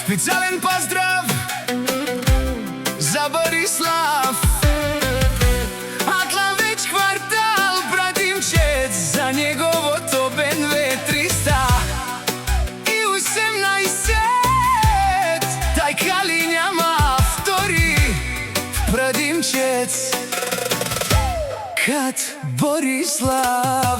Специјален поздрав за Борислав, Атланвеч квартал, Братимчец, за неговото БНВ 300 и 18. Тајка ли няма втори Братимчец кад Борислав.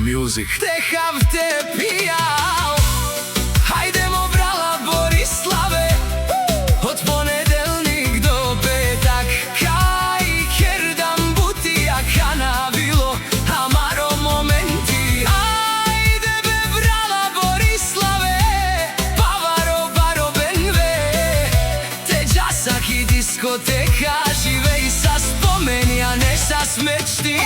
Music. Техав те пијал, хајдемо брала Бориславе, од понеделник до петак, кај Кердам бутија канавило, амаро моменти. Ајде бе брала Бориславе, Паваро баро БНВ, те џасак и дискотека, живеј са спомени, а не са смечти.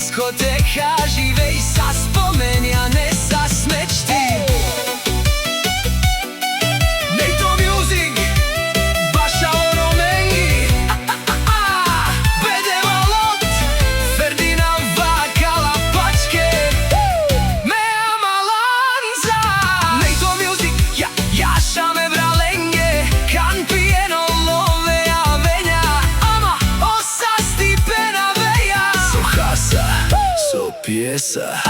Diskoteka, живеј са спомени, а не са смечти. Neito Music, Baša Oromengi, Bede Malot, Ferdinand Vakala Pačke, Mea Malanza. Neito Music, Jaša me bralenge, kan pieno love aveња, ama osa stipena veja. So piesa.